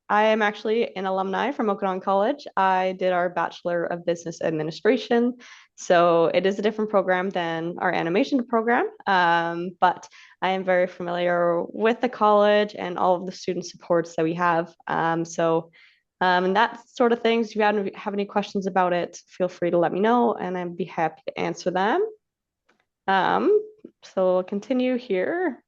I am actually an alumni from Okanagan College. I did our Bachelor of Business Administration. So it is a different program than our animation program. But I am very familiar with the college and all of the student supports that we have. And that sort of things. If you have any questions about it, feel free to let me know and I'd be happy to answer them. Um, so we'll continue here.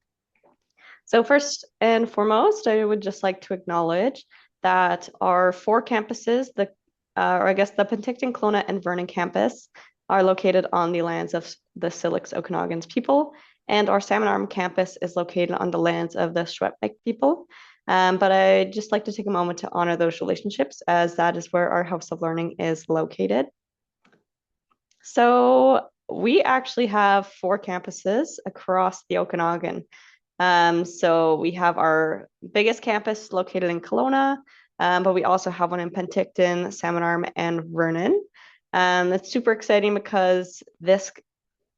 So first and foremost, I would just like to acknowledge that our four campuses, or I guess the Penticton, Kelowna, and Vernon campus, are located on the lands of the Syilx Okanagan's people, and our Salmon Arm campus is located on the lands of the Secwepemc people. But I'd just like to take a moment to honor those relationships, as that is where our House of Learning is located. So we actually have four campuses across the Okanagan. So we have our biggest campus located in Kelowna, but we also have one in Penticton, Salmon Arm, and Vernon. It's super exciting because this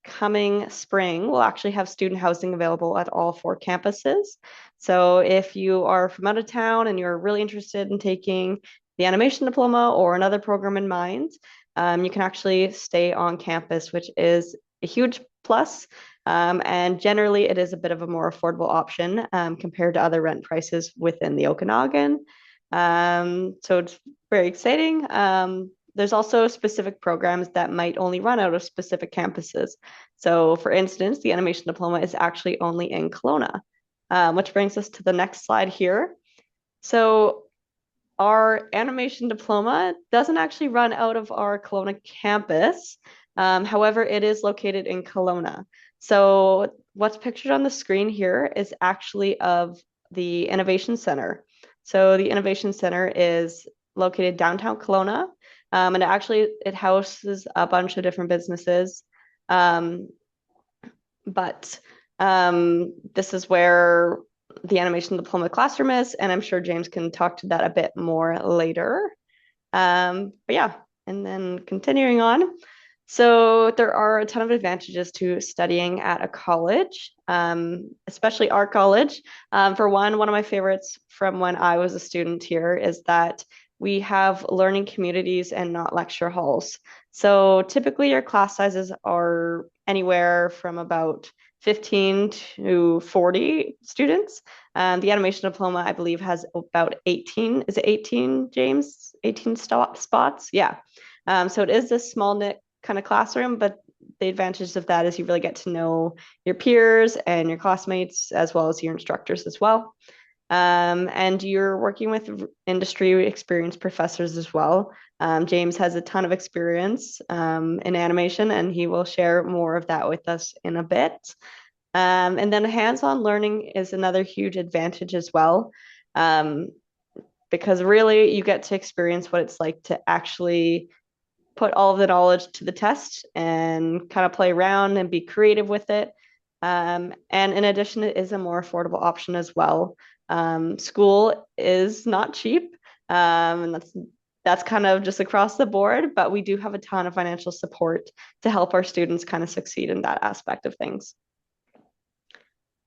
coming spring we'll actually have student housing available at all four campuses. So if you are from out of town and you're really interested in taking the animation diploma or another program in mind, you can actually stay on campus, which is a huge plus. And generally, it is a bit of a more affordable option compared to other rent prices within the Okanagan. So it's very exciting. There's also specific programs that might only run out of specific campuses. So, for instance, the animation diploma is actually only in Kelowna, which brings us to the next slide here. So, our animation diploma doesn't actually run out of our Kelowna campus. However, it is located in Kelowna. So what's pictured on the screen here is actually of the Innovation Center. So the Innovation Center is located downtown Kelowna, and it houses a bunch of different businesses. But this is where the animation diploma classroom is, and I'm sure James can talk to that a bit more later. But yeah, and then continuing on. So there are a ton of advantages to studying at a college, especially our college. For one of my favorites from when I was a student here is that we have learning communities and not lecture halls. So typically your class sizes are anywhere from about 15 to 40 students. The animation diploma, I believe, has about 18. Is it 18, James? 18 spots? Yeah. So it is a small knit kind of classroom, but the advantage of that is you really get to know your peers and your classmates as well as your instructors as well. And you're working with industry experienced professors as well. James has a ton of experience in animation, and he will share more of that with us in a bit. And then hands-on learning is another huge advantage as well, because really you get to experience what it's like to actually put all of the knowledge to the test and kind of play around and be creative with it. And in addition, it is a more affordable option as well. School is not cheap, and that's kind of just across the board, but we do have a ton of financial support to help our students kind of succeed in that aspect of things.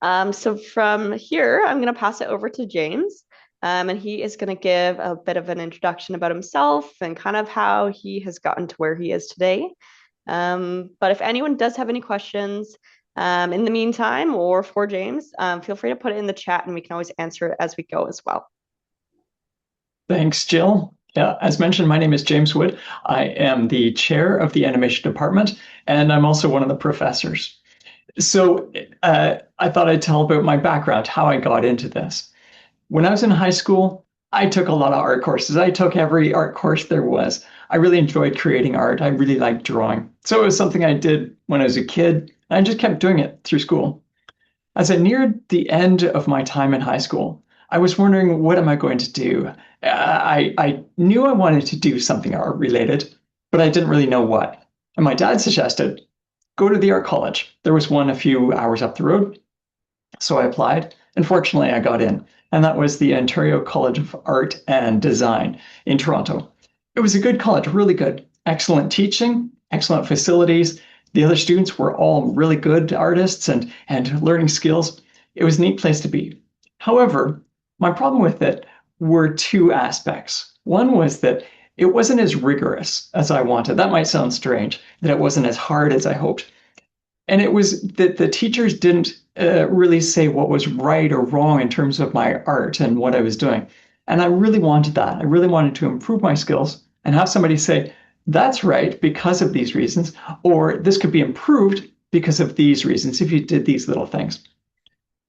So from here, I'm going to pass it over to James, and he is going to give a bit of an introduction about himself and kind of how he has gotten to where he is today. But if anyone does have any questions in the meantime or for James, feel free to put it in the chat and we can always answer it as we go as well. Thanks, Jill. Yeah, as mentioned, my name is James Wood. I am the chair of the animation department, and I'm also one of the professors. So I thought I'd tell about my background, how I got into this. When I was in high school, I took a lot of art courses. I took every art course there was. I really enjoyed creating art. I really liked drawing. So it was something I did when I was a kid. And I just kept doing it through school. As I neared the end of my time in high school, I was wondering, what am I going to do? I knew I wanted to do something art related, but I didn't really know what. And my dad suggested, go to the art college. There was one a few hours up the road. So I applied, and fortunately I got in. And that was the Ontario College of Art and Design in Toronto. It was a good college, really good. Excellent teaching, excellent facilities. The other students were all really good artists and learning skills. It was a neat place to be. However, my problem with it were two aspects. One was that it wasn't as rigorous as I wanted. That might sound strange, that it wasn't as hard as I hoped. And it was that the teachers didn't really say what was right or wrong in terms of my art and what I was doing. And I really wanted that. I really wanted to improve my skills and have somebody say, that's right because of these reasons, or this could be improved because of these reasons if you did these little things.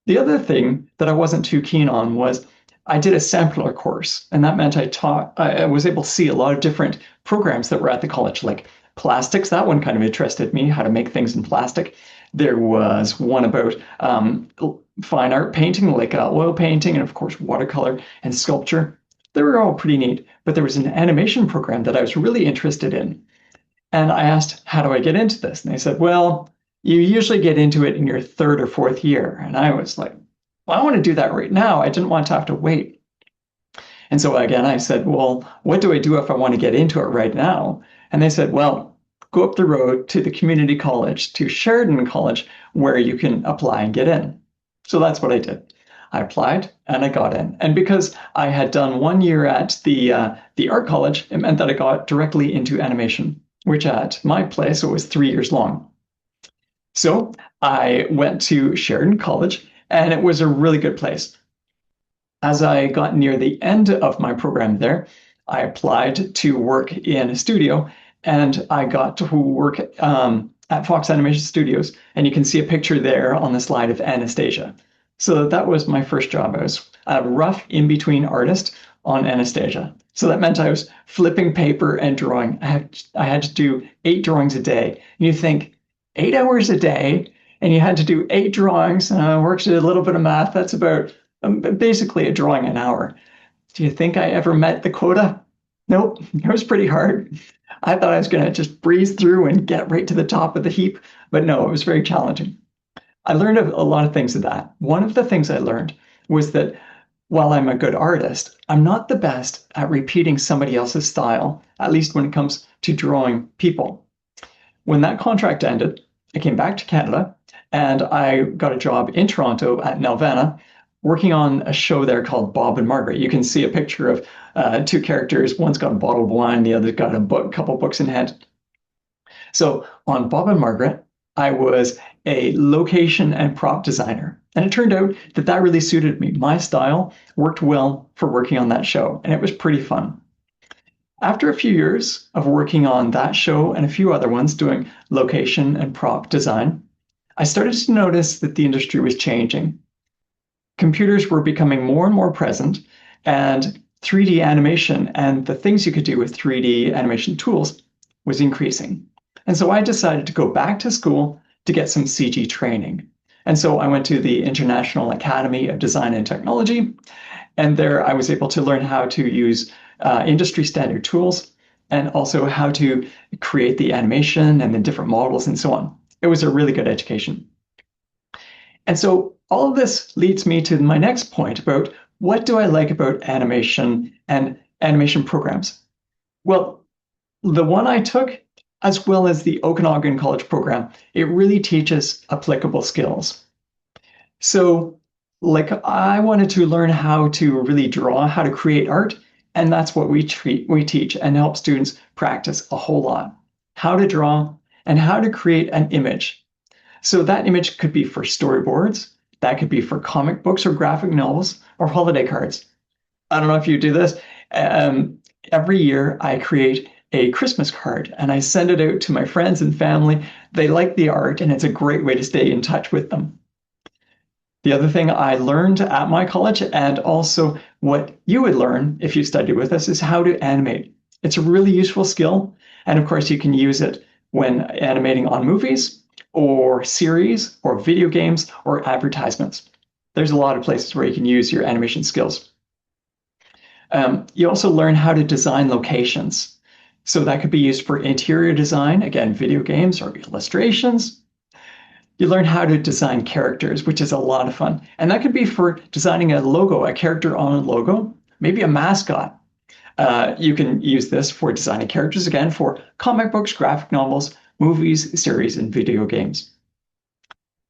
The other thing that I wasn't too keen on was I did a sampler course, and that meant I was able to see a lot of different programs that were at the college, like plastics. That one kind of interested me, how to make things in plastic. There was one about fine art painting, like oil painting, and of course, watercolor and sculpture. They were all pretty neat, but there was an animation program that I was really interested in. And I asked, how do I get into this? And they said, well, you usually get into it in your third or fourth year. And I was like, well, I want to do that right now. I didn't want to have to wait. And so again, I said, well, what do I do if I want to get into it right now? And they said, well, go up the road to the community college, to Sheridan College, where you can apply and get in. So that's what I did. I applied and I got in. And because I had done 1 year at the art college, it meant that I got directly into animation, which at my place, it was 3 years long. So I went to Sheridan College, and it was a really good place. As I got near the end of my program there, I applied to work in a studio, and I got to work at Fox Animation Studios. And you can see a picture there on the slide of Anastasia. So that was my first job. I was a rough in-between artist on Anastasia. So that meant I was flipping paper and drawing. I had to do 8 drawings a day. And you think, 8 hours a day, and you had to do 8 drawings, and I worked a little bit of math. That's about basically a drawing an hour. Do you think I ever met the quota? Nope, it was pretty hard. I thought I was going to just breeze through and get right to the top of the heap, but no, it was very challenging. I learned a lot of things of that. One of the things I learned was that while I'm a good artist, I'm not the best at repeating somebody else's style, at least when it comes to drawing people. When that contract ended, I came back to Canada and I got a job in Toronto at Nelvana working on a show there called Bob and Margaret. You can see a picture of 2 characters. One's got a bottle of wine, the other's got a couple books in hand. So on Bob and Margaret, I was a location and prop designer. And it turned out that that really suited me. My style worked well for working on that show, and it was pretty fun. After a few years of working on that show and a few other ones doing location and prop design, I started to notice that the industry was changing. Computers were becoming more and more present, and 3D animation and the things you could do with 3D animation tools was increasing. And so I decided to go back to school to get some CG training. And so I went to the International Academy of Design and Technology, and there I was able to learn how to use industry standard tools and also how to create the animation and the different models and so on. It was a really good education. And so all of this leads me to my next point about what do I like about animation and animation programs? Well, the one I took, as well as the Okanagan College program, it really teaches applicable skills. So like I wanted to learn how to really draw, how to create art, and that's what we teach and help students practice a whole lot. How to draw and how to create an image. So that image could be for storyboards, that could be for comic books or graphic novels or holiday cards. I don't know if you do this. Every year I create a Christmas card and I send it out to my friends and family. They like the art and it's a great way to stay in touch with them. The other thing I learned at my college, and also what you would learn if you studied with us, is how to animate. It's a really useful skill. And of course, you can use it when animating on movies or series or video games or advertisements. There's a lot of places where you can use your animation skills. You also learn how to design locations. So that could be used for interior design, again, video games or illustrations. You learn how to design characters, which is a lot of fun. And that could be for designing a logo, a character on a logo, maybe a mascot. You can use this for designing characters, again, for comic books, graphic novels, movies, series, and video games.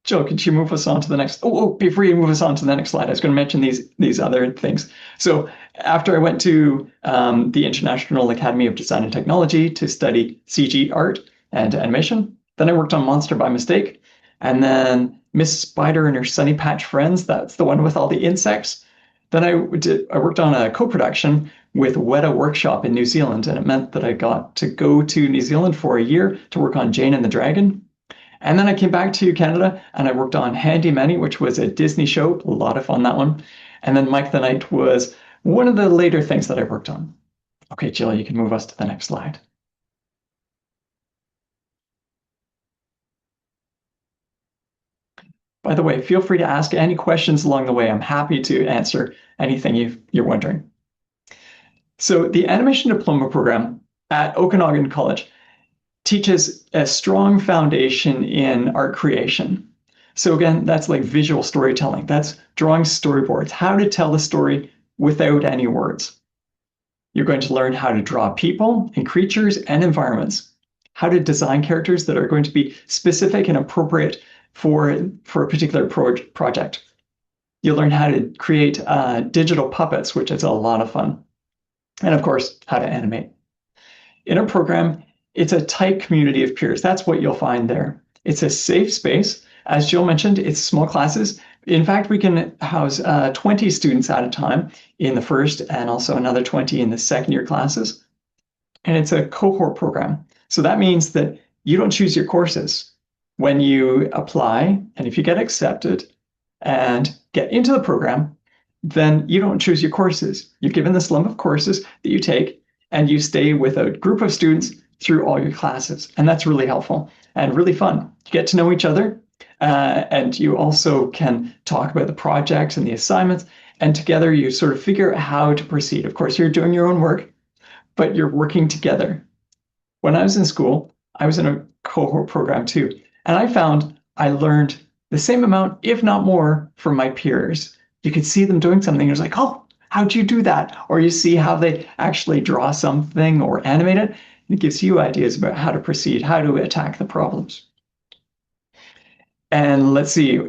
Jill, could you move us on to the next? Before you move us on to the next slide, I was going to mention these other things. So after I went to the International Academy of Design and Technology to study CG art and animation, then I worked on Monster by Mistake, and then Miss Spider and her Sunny Patch Friends. That's the one with all the insects. Then I worked on a co-production with Weta Workshop in New Zealand, and it meant that I got to go to New Zealand for a year to work on Jane and the Dragon. And then I came back to Canada and I worked on Handy Manny, which was a Disney show, a lot of fun, that one. And then Mike the Knight was one of the later things that I worked on. Okay, Jill, you can move us to the next slide. By the way, feel free to ask any questions along the way. I'm happy to answer anything you're wondering. So the Animation Diploma program at Okanagan College teaches a strong foundation in art creation. So again, that's like visual storytelling. That's drawing storyboards, how to tell the story without any words. You're going to learn how to draw people and creatures and environments, how to design characters that are going to be specific and appropriate for a particular project. You'll learn how to create digital puppets, which is a lot of fun. And of course, how to animate. In a program, it's a tight community of peers. That's what you'll find there. It's a safe space. As Jill mentioned, it's small classes. In fact, we can house 20 students at a time in the first and also another 20 in the second year classes. And it's a cohort program. So that means that you don't choose your courses. When you apply, and if you get accepted and get into the program, then you don't choose your courses. You're given this lump of courses that you take, and you stay with a group of students through all your classes. And that's really helpful and really fun. You get to know each other, and you also can talk about the projects and the assignments, and together you sort of figure out how to proceed. Of course, you're doing your own work, but you're working together. When I was in school, I was in a cohort program too, and I found I learned the same amount, if not more, from my peers. You could see them doing something. It was like, oh, how'd you do that? Or you see how they actually draw something or animate it. It gives you ideas about how to proceed, how to attack the problems. And let's see,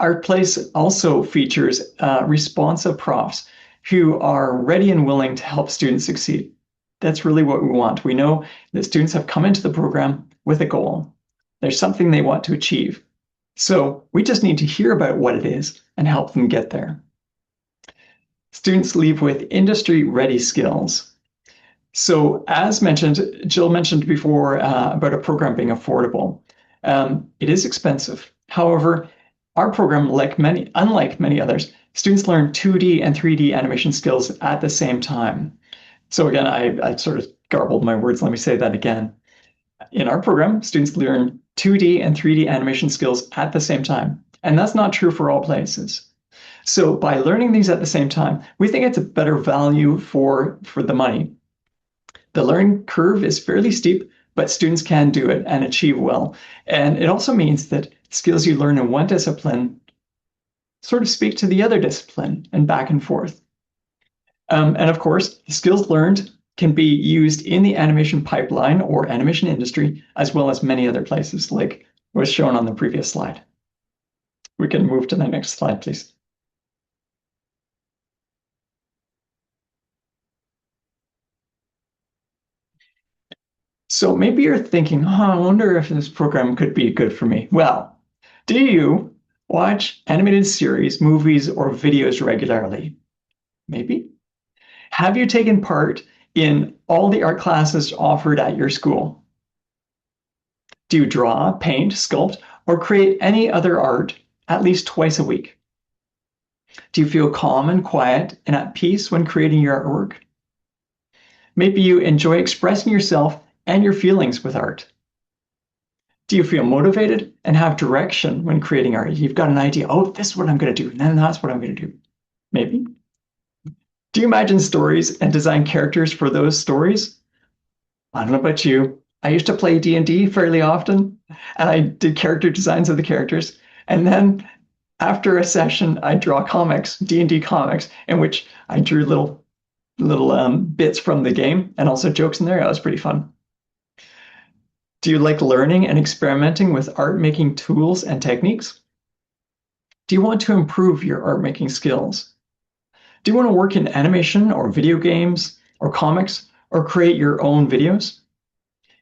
Art Place also features responsive profs who are ready and willing to help students succeed. That's really what we want. We know that students have come into the program with a goal. There's something they want to achieve. So we just need to hear about what it is and help them get there. Students leave with industry-ready skills. So as mentioned, Jill mentioned before about a program being affordable. It is expensive. However, our program, unlike many others, students learn 2D and 3D animation skills at the same time. So again, I sort of garbled my words. Let me say that again. In our program, students learn 2D and 3D animation skills at the same time. And that's not true for all places. So by learning these at the same time, we think it's a better value for the money. The learning curve is fairly steep, but students can do it and achieve well. And it also means that skills you learn in one discipline sort of speak to the other discipline and back and forth. And of course, skills learned can be used in the animation pipeline or animation industry, as well as many other places, like was shown on the previous slide. We can move to the next slide, please. So maybe you're thinking, oh, I wonder if this program could be good for me. Well, do you watch animated series, movies, or videos regularly? Maybe. Have you taken part in all the art classes offered at your school? Do you draw, paint, sculpt, or create any other art at least twice a week? Do you feel calm and quiet and at peace when creating your artwork? Maybe you enjoy expressing yourself and your feelings with art. Do you feel motivated and have direction when creating art? You've got an idea, oh, this is what I'm going to do, and then that's what I'm going to do. Maybe. Do you imagine stories and design characters for those stories? I don't know about you. I used to play D&D fairly often, and I did character designs of the characters. And then after a session, I draw comics, D&D comics, in which I drew little bits from the game and also jokes in there. That was pretty fun. Do you like learning and experimenting with art making tools and techniques? Do you want to improve your art making skills? Do you want to work in animation or video games or comics or create your own videos?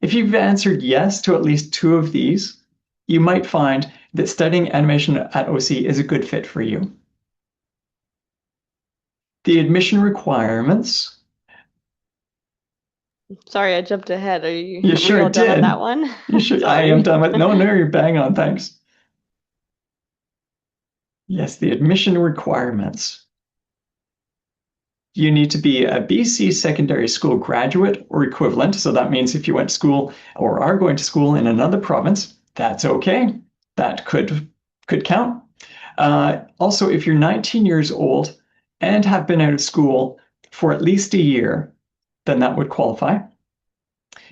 If you've answered yes to at least two of these, you might find that studying animation at OC is a good fit for you. The admission requirements. Sorry, I jumped ahead. You Were you sure all done on did. that one? You should. I am Sorry. done with. No, you're bang on. Thanks. Yes, the admission requirements. You need to be a BC secondary school graduate or equivalent. So that means if you went to school or are going to school in another province, that's okay. That could count. Also, if you're 19 years old and have been out of school for at least a year, then that would qualify.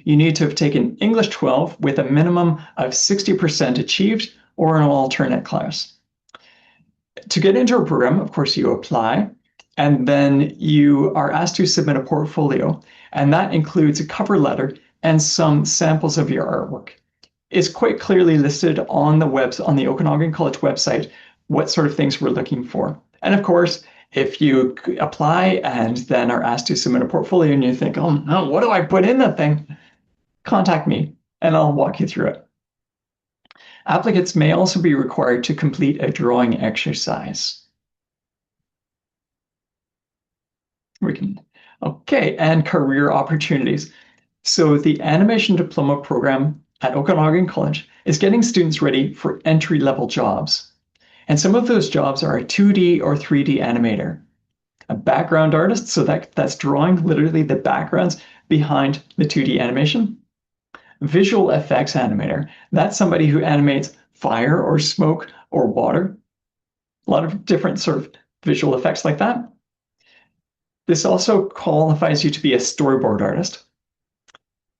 You need to have taken English 12 with a minimum of 60% achieved or an alternate class. To get into a program, of course, you apply, and then you are asked to submit a portfolio, and that includes a cover letter and some samples of your artwork. It's quite clearly listed on the Okanagan College website what sort of things we're looking for. And of course, if you apply and then are asked to submit a portfolio and you think, oh no, what do I put in that thing? Contact me and I'll walk you through it. Applicants may also be required to complete a drawing exercise. Okay, and career opportunities. So the Animation Diploma program at Okanagan College is getting students ready for entry-level jobs. And some of those jobs are a 2D or 3D animator, a background artist, so that's drawing literally the backgrounds behind the 2D animation. Visual effects animator, that's somebody who animates fire or smoke or water. A lot of different sort of visual effects like that. This also qualifies you to be a storyboard artist.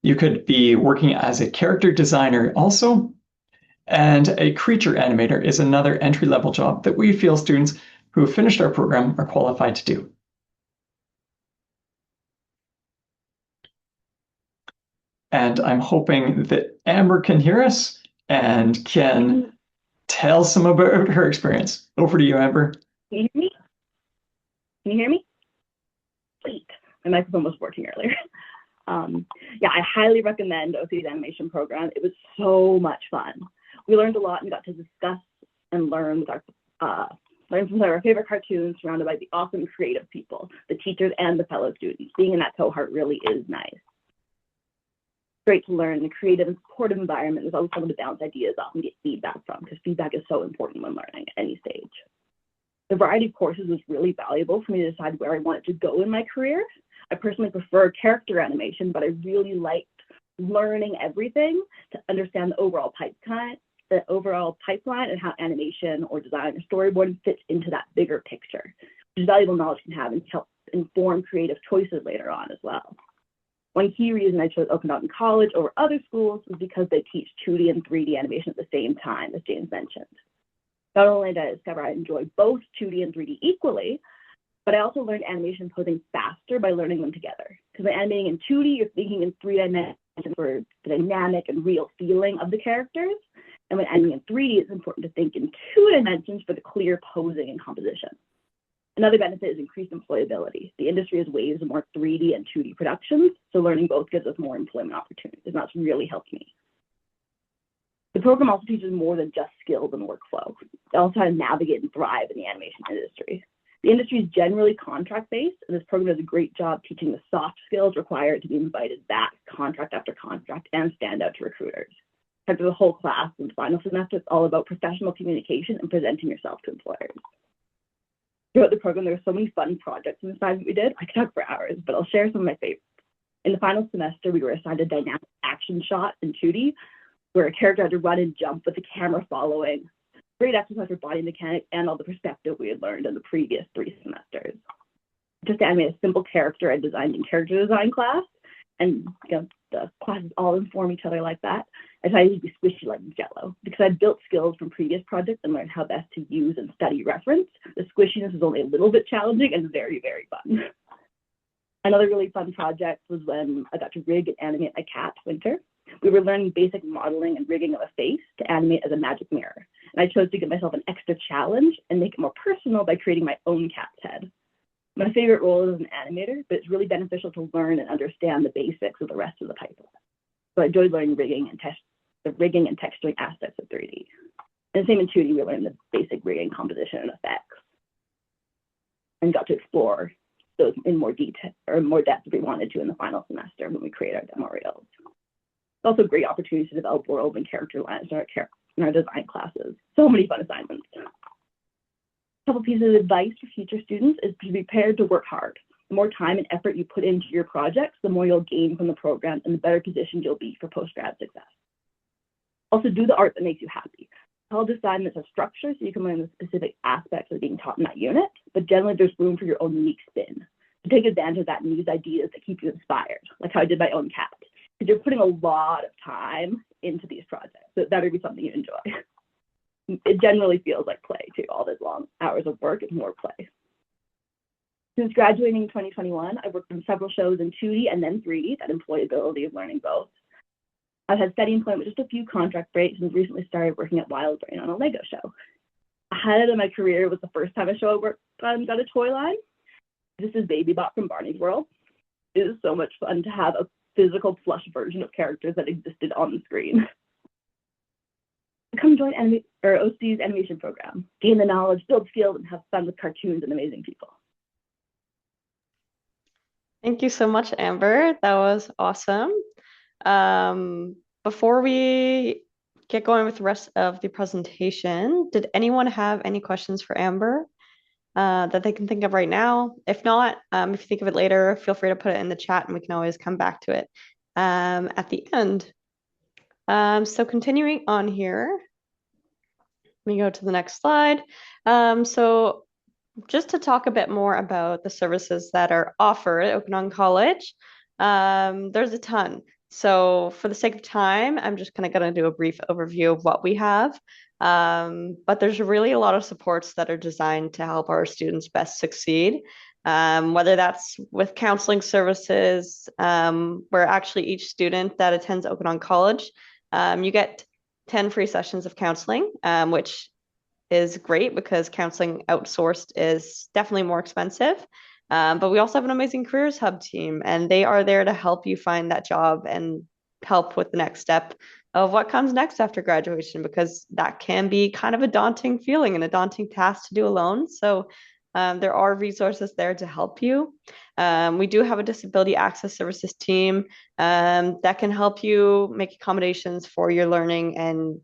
You could be working as a character designer also, and a creature animator is another entry-level job that we feel students who have finished our program are qualified to do. And I'm hoping that Amber can hear us and can tell some about her experience. Over to you, Amber. Can you hear me? Can you hear me? Sweet. My microphone was working earlier. Yeah, I highly recommend OC's animation program. It was so much fun. We learned a lot and got to discuss and learn with learn from our favorite cartoons surrounded by the awesome creative people, the teachers and the fellow students. Being in that cohort really is nice. Great to learn in a creative and supportive environment. There's always someone to bounce ideas off and get feedback from, because feedback is so important when learning at any stage. The variety of courses was really valuable for me to decide where I wanted to go in my career. I personally prefer character animation, but I really liked learning everything to understand the overall pipeline and how animation or design or storyboarding fits into that bigger picture, which is valuable knowledge can have and help inform creative choices later on as well. One key reason I chose Okanagan College over other schools was because they teach 2D and 3D animation at the same time, as James mentioned. Not only did I discover I enjoy both 2D and 3D equally, but I also learned animation posing faster by learning them together. Because when animating in 2D, you're thinking in 3 dimensions for the dynamic and real feeling of the characters. And when animating in 3D, it's important to think in 2 dimensions for the clear posing and composition. Another benefit is increased employability. The industry has waves of more 3D and 2D productions, so learning both gives us more employment opportunities, and that's really helped me. The program also teaches more than just skills and workflow. It also how to navigate and thrive in the animation industry. The industry is generally contract-based, and this program does a great job teaching the soft skills required to be invited back contract after contract and stand out to recruiters. After the whole class in the final semester, it's all about professional communication and presenting yourself to employers. Throughout the program, there were so many fun projects and assignments we did. I could talk for hours, but I'll share some of my favorites. In the final semester, we were assigned a dynamic action shot in 2D, where a character had to run and jump with the camera following. Great exercise for body mechanics and all the perspective we had learned in the previous 3 semesters. Just to animate a simple character I designed in character design class, and the classes all inform each other like that. I decided to be squishy like Jello because I built skills from previous projects and learned how best to use and study reference. The squishiness is only a little bit challenging and very, very fun. Another really fun project was when I got to rig and animate a cat, Winter. We were learning basic modeling and rigging of a face to animate as a magic mirror. And I chose to give myself an extra challenge and make it more personal by creating my own cat's head. My favorite role is an animator, but it's really beneficial to learn and understand the basics of the rest of the pipeline. So I enjoyed learning the rigging and texturing aspects of 3D. And same in 2D, we learned the basic rigging, composition, and effects, and got to explore those in more detail or more depth if we wanted to in the final semester when we create our demo reels. It's also a great opportunity to develop world and character lines in our design classes. So many fun assignments. A couple pieces of advice for future students is to be prepared to work hard. The more time and effort you put into your projects, the more you'll gain from the program and the better positioned you'll be for post-grad success. Also, do the art that makes you happy. All the assignments have structure so you can learn the specific aspects of being taught in that unit, but generally there's room for your own unique spin. To take advantage of that and use ideas that keep you inspired, like how I did my own cat. Because you're putting a lot of time into these projects, so it better be something you enjoy. It generally feels like play too, all those long hours of work is more play. Since graduating in 2021, I've worked on several shows in 2D and then 3D that employ the ability of learning both. I've had steady employment, just a few contract breaks, and recently started working at Wildbrain on a Lego show. A highlight of my career was the first time a show I worked on got a toy line. This is Baby Bot from Barney's World. It is so much fun to have a physical plush version of characters that existed on the screen. Come join OC's animation program. Gain the knowledge, build skills, and have fun with cartoons and amazing people. Thank you so much, Amber. That was awesome. Before we get going with the rest of the presentation, did anyone have any questions for Amber that they can think of right now? If not, if you think of it later, feel free to put it in the chat and we can always come back to it at the end. So continuing on here, let me go to the next slide. So just to talk a bit more about the services that are offered at Okanagan College, there's a ton. So for the sake of time, I'm just kind of going to do a brief overview of what we have. But there's really a lot of supports that are designed to help our students best succeed, whether that's with counseling services, where actually each student that attends Okanagan College, you get 10 free sessions of counseling, which is great because counseling outsourced is definitely more expensive. But we also have an amazing careers hub team, and they are there to help you find that job and help with the next step of what comes next after graduation, because that can be kind of a daunting feeling and a daunting task to do alone. So there are resources there to help you. We do have a disability access services team that can help you make accommodations for your learning and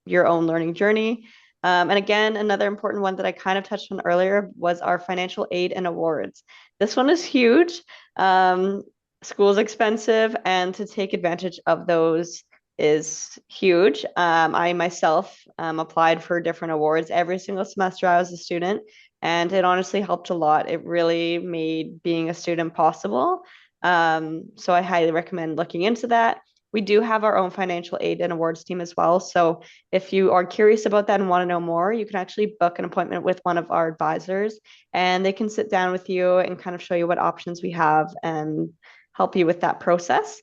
your own learning journey. And again, another important one that I kind of touched on earlier was our financial aid and awards. This one is huge. School is expensive, and to take advantage of those is huge. I myself applied for different awards every single semester I was a student, and it honestly helped a lot. It really made being a student possible. So I highly recommend looking into that. We do have our own financial aid and awards team as well. So if you are curious about that and want to know more, you can actually book an appointment with one of our advisors, and they can sit down with you and kind of show you what options we have and help you with that process.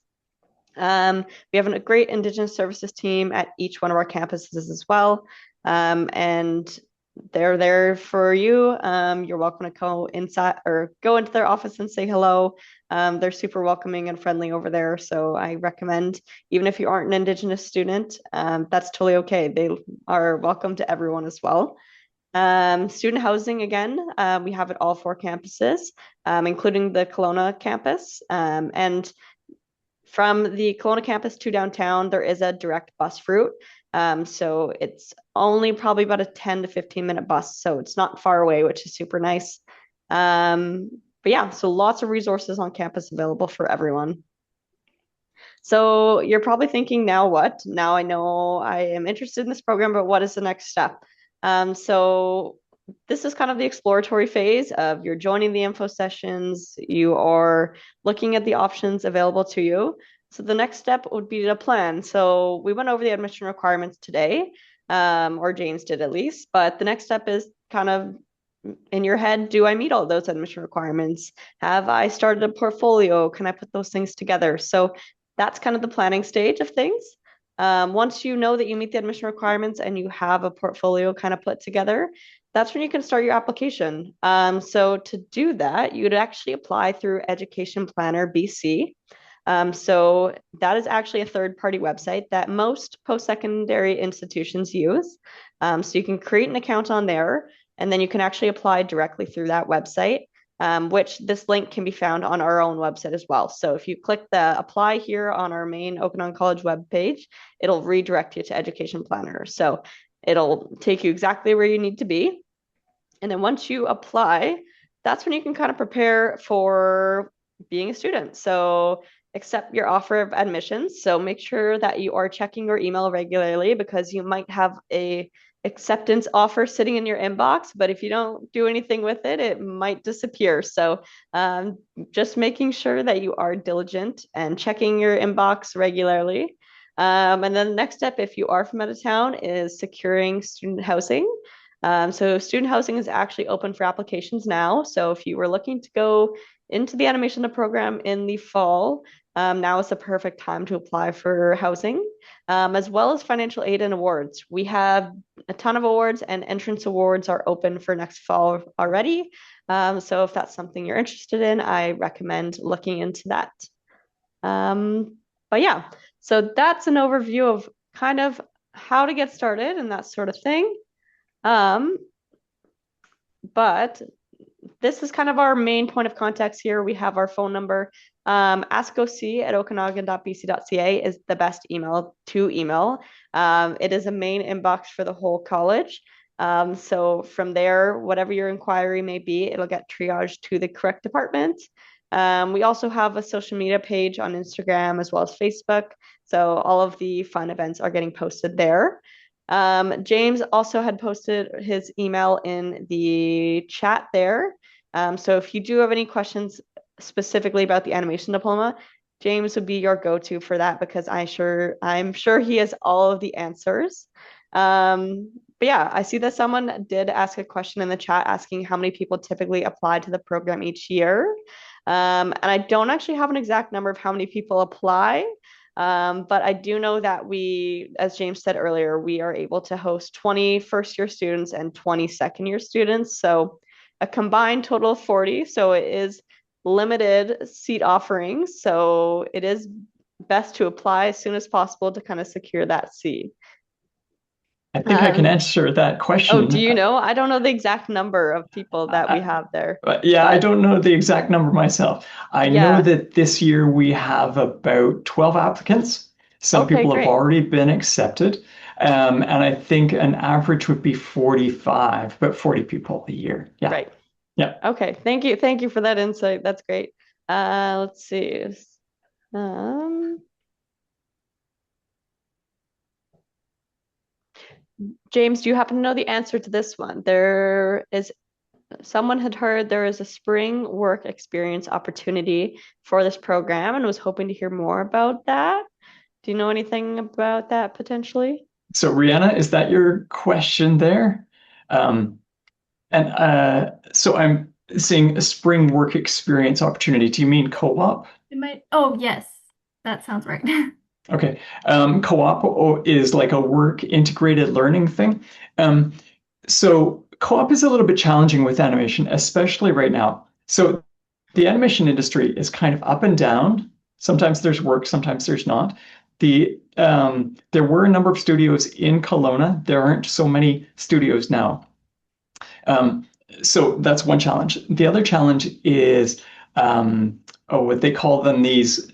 We have a great Indigenous services team at each one of our campuses as well. And they're there for you. You're welcome to go inside or go into their office and say hello. They're super welcoming and friendly over there. So I recommend, even if you aren't an Indigenous student, that's totally okay. They are welcome to everyone as well. Student housing, again, we have at all 4 campuses, including the Kelowna campus. And from the Kelowna campus to downtown, there is a direct bus route. So it's only probably about a 10 to 15-minute bus. So it's not far away, which is super nice. But yeah, so lots of resources on campus available for everyone. So you're probably thinking, now what? Now I know I am interested in this program, but what is the next step? So this is kind of the exploratory phase of you're joining the info sessions, you are looking at the options available to you. So the next step would be to plan. So we went over the admission requirements today, or James did at least, but the next step is kind of in your head, do I meet all those admission requirements? Have I started a portfolio? Can I put those things together? So that's kind of the planning stage of things. Once you know that you meet the admission requirements and you have a portfolio kind of put together, that's when you can start your application. So to do that, you would actually apply through Education Planner BC. So that is actually a third-party website that most post-secondary institutions use. So you can create an account on there, and then you can actually apply directly through that website, which this link can be found on our own website as well. So if you click the apply here on our main Okanagan College webpage, it'll redirect you to Education Planner. So it'll take you exactly where you need to be. And then once you apply, that's when you can kind of prepare for being a student. So accept your offer of admissions. So make sure that you are checking your email regularly because you might have a acceptance offer sitting in your inbox, but if you don't do anything with it, it might disappear. So just making sure that you are diligent and checking your inbox regularly. And then the next step, if you are from out of town, is securing student housing. So student housing is actually open for applications now. So if you were looking to go into the animation program in the fall, now is the perfect time to apply for housing, as well as financial aid and awards. We have a ton of awards, and entrance awards are open for next fall already. So if that's something you're interested in, I recommend looking into that. But yeah, so that's an overview of kind of how to get started and that sort of thing. But this is kind of our main point of contact here. We have our phone number. askoc@okanagan.bc.ca is the best email to email. It is a main inbox for the whole college. So from there, whatever your inquiry may be, it'll get triaged to the correct department. We also have a social media page on Instagram as well as Facebook. So all of the fun events are getting posted there. James also had posted his email in the chat there. So if you do have any questions specifically about the animation diploma, James would be your go-to for that because I'm sure he has all of the answers. But yeah, I see that someone did ask a question in the chat asking how many people typically apply to the program each year. And I don't actually have an exact number of how many people apply. But I do know that as James said earlier, we are able to host 20 first-year students and 20 second-year students. So a combined total of 40. So it is limited seat offerings. So it is best to apply as soon as possible to kind of secure that seat. I think I can answer that question. Oh, do you know? I don't know the exact number of people that we have there. Yeah, I don't know the exact number myself. I know that this year we have about 12 applicants. Some people have already been accepted. And I think an average would be 45, but 40 people a year. Yeah. Right. Yeah. Okay. Thank you. Thank you for that insight. That's great. Let's see. James, do you happen to know the answer to this one? Someone had heard there is a spring work experience opportunity for this program and was hoping to hear more about that. Do you know anything about that potentially? So Rihanna, is that your question there? So I'm seeing a spring work experience opportunity. Do you mean co-op? Oh, yes, that sounds right. Okay. Co-op is like a work integrated learning thing. So co-op is a little bit challenging with animation, especially right now. So the animation industry is kind of up and down. Sometimes there's work, sometimes there's not. There were a number of studios in Kelowna. There aren't so many studios now. So that's one challenge. The other challenge is what they call them, these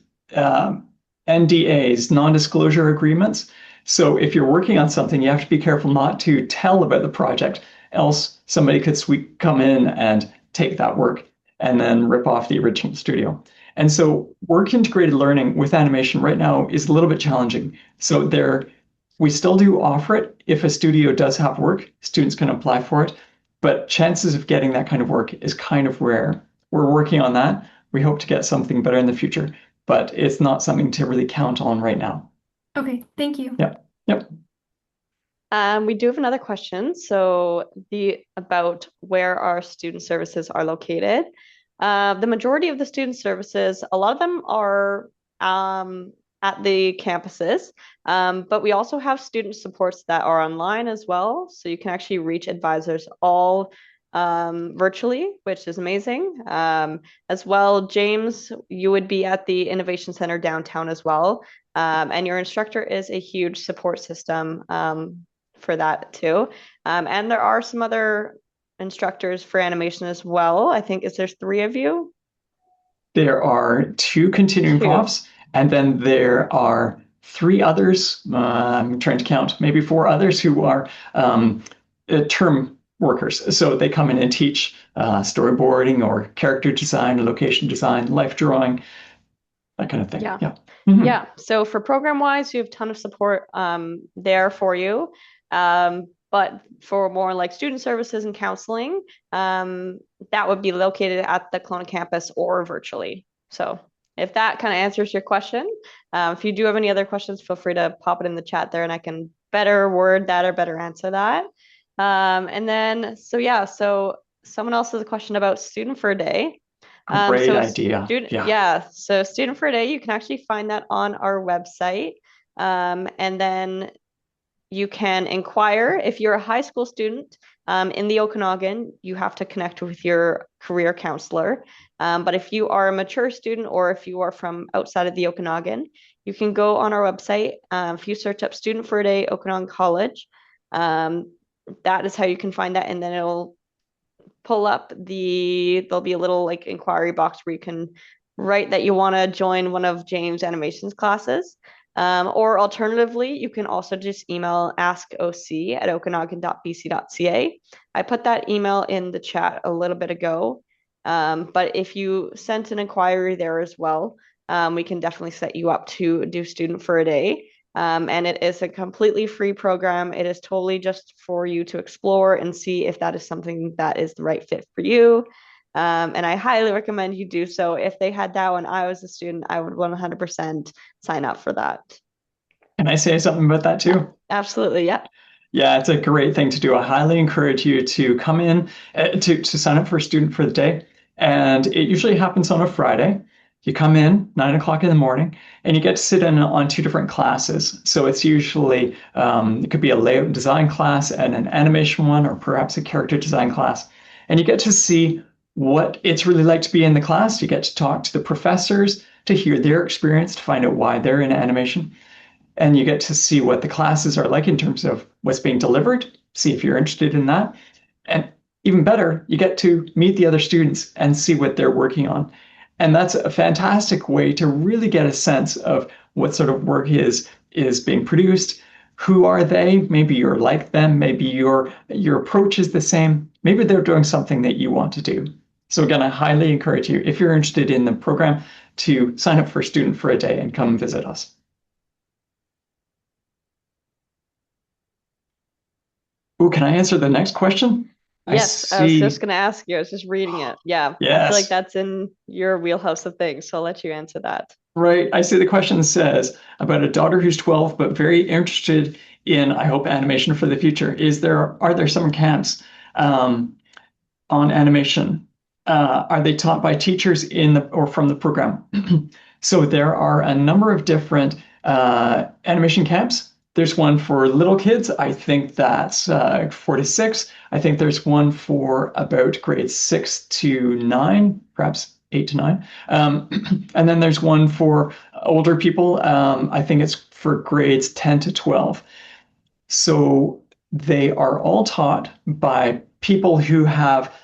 NDAs, non-disclosure agreements. So if you're working on something, you have to be careful not to tell about the project, else somebody could come in and take that work and then rip off the original studio. And so work integrated learning with animation right now is a little bit challenging. So we still do offer it. If a studio does have work, students can apply for it. But chances of getting that kind of work is kind of rare. We're working on that. We hope to get something better in the future, but it's not something to really count on right now. Okay, thank you. Yep. We do have another question. So about where our student services are located. The majority of the student services, a lot of them are at the campuses. But we also have student supports that are online as well. So you can actually reach advisors all virtually, which is amazing. As well, James, you would be at the Innovation Center downtown as well. And your instructor is a huge support system for that too. And there are some other instructors for animation as well. I think is there's 3 of you? There are 2 continuing 2. profs, and then there are 3 others. I'm trying to count, maybe 4 others who are term workers. So they come in and teach storyboarding or character design, location design, life drawing, that kind of thing. Yeah. Yeah. Mhm. Yeah. So for program wise, you have a ton of support there for you. But for more like student services and counseling, that would be located at the Kelowna campus or virtually. So if that kind of answers your question, if you do have any other questions, feel free to pop it in the chat there and I can better word that or better answer that. And then, so yeah, so someone else has a question about Student for a Day. Great So idea. yeah, so Student for a Day, you can actually find that on our website. And then you can inquire if you're a high school student in the Okanagan, you have to connect with your career counselor. But if you are a mature student or if you are from outside of the Okanagan, you can go on our website. If you search up Student for a Day Okanagan College, that is how you can find that, and then it'll pull up there'll be a little like inquiry box where you can write that you want to join one of James' animations classes. Or alternatively, you can also just email askoc@okanagan.bc.ca. I put that email in the chat a little bit ago. But if you sent an inquiry there as well, we can definitely set you up to do Student for a Day. And it is a completely free program. It is totally just for you to explore and see if that is something that is the right fit for you. And I highly recommend you do so. If they had that when I was a student, I would 100% sign up for that. Can I say something about that too? Absolutely, yeah. Yeah, it's a great thing to do. I highly encourage you to come in to sign up for a Student for the Day. And it usually happens on a Friday. You come in 9 o'clock in the morning and you get to sit in on 2 different classes. So it's usually, it could be a layout and design class and an animation one, or perhaps a character design class. And you get to see what it's really like to be in the class. You get to talk to the professors to hear their experience, to find out why they're in animation. And you get to see what the classes are like in terms of what's being delivered, see if you're interested in that. And even better, you get to meet the other students and see what they're working on. And that's a fantastic way to really get a sense of what sort of work is being produced. Who are they? Maybe you're like them. Maybe your approach is the same. Maybe they're doing something that you want to do. So again, I highly encourage you, if you're interested in the program, to sign up for Student for a Day and come visit us. Oh, can I answer the next question? Yes, I was just going to ask you. I was just reading it. Yeah, yes. I feel like that's in your wheelhouse of things, so I'll let you answer that. Right. I see the question says about a daughter who's 12, but very interested in, I hope, animation for the future. Are there summer camps on animation? Are they taught by teachers or from the program? So there are a number of different animation camps. There's one for little kids. I think that's 4 to 6. I think there's one for about grades 6 to 9, perhaps 8 to 9. And then there's one for older people. I think it's for grades 10 to 12. So they are all taught by people who have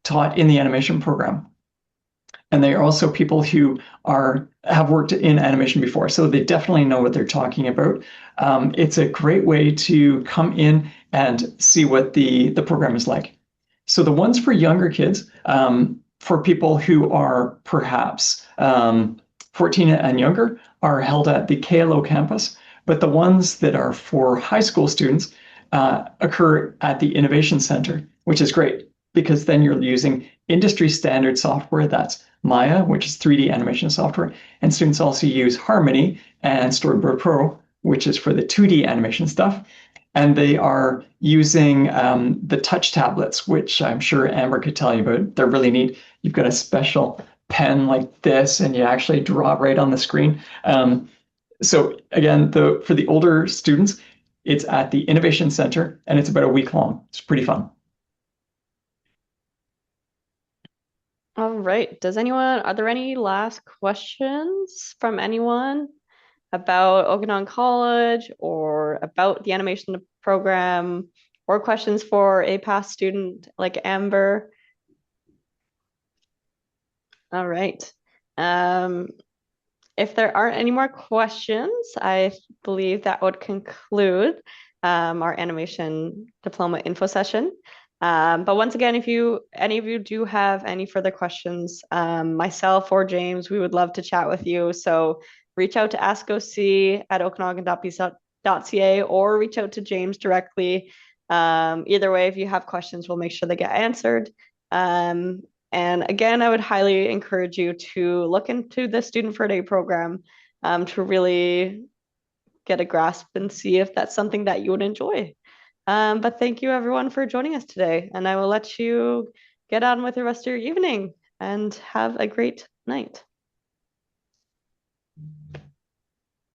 taught in the animation program. And they are also people who have worked in animation before, so they definitely know what they're talking about. It's a great way to come in and see what the program is like. So the ones for younger kids, for people who are perhaps 14 and younger, are held at the KLO campus. But the ones that are for high school students occur at the Innovation Center, which is great because then you're using industry standard software. That's Maya, which is 3D animation software. And students also use Harmony and Storyboard Pro, which is for the 2D animation stuff. And they are using the touch tablets, which I'm sure Amber could tell you about. They're really neat. You've got a special pen like this, and you actually draw right on the screen. So again, for the older students, it's at the Innovation Center and it's about a week long. It's pretty fun. All right. Are there any last questions from anyone about Okanagan College or about the animation program or questions for a past student like Amber? All right. Um, if there aren't any more questions, I believe that would conclude our animation diploma info session. But once again, if any of you do have any further questions, myself or James, we would love to chat with you. So reach out to askoc@okanagan.ca or reach out to James directly. Either way, if you have questions, we'll make sure they get answered. And again, I would highly encourage you to look into the Student for a Day program to really get a grasp and see if that's something that you would enjoy. But thank you everyone for joining us today, and I will let you get on with the rest of your evening and have a great night.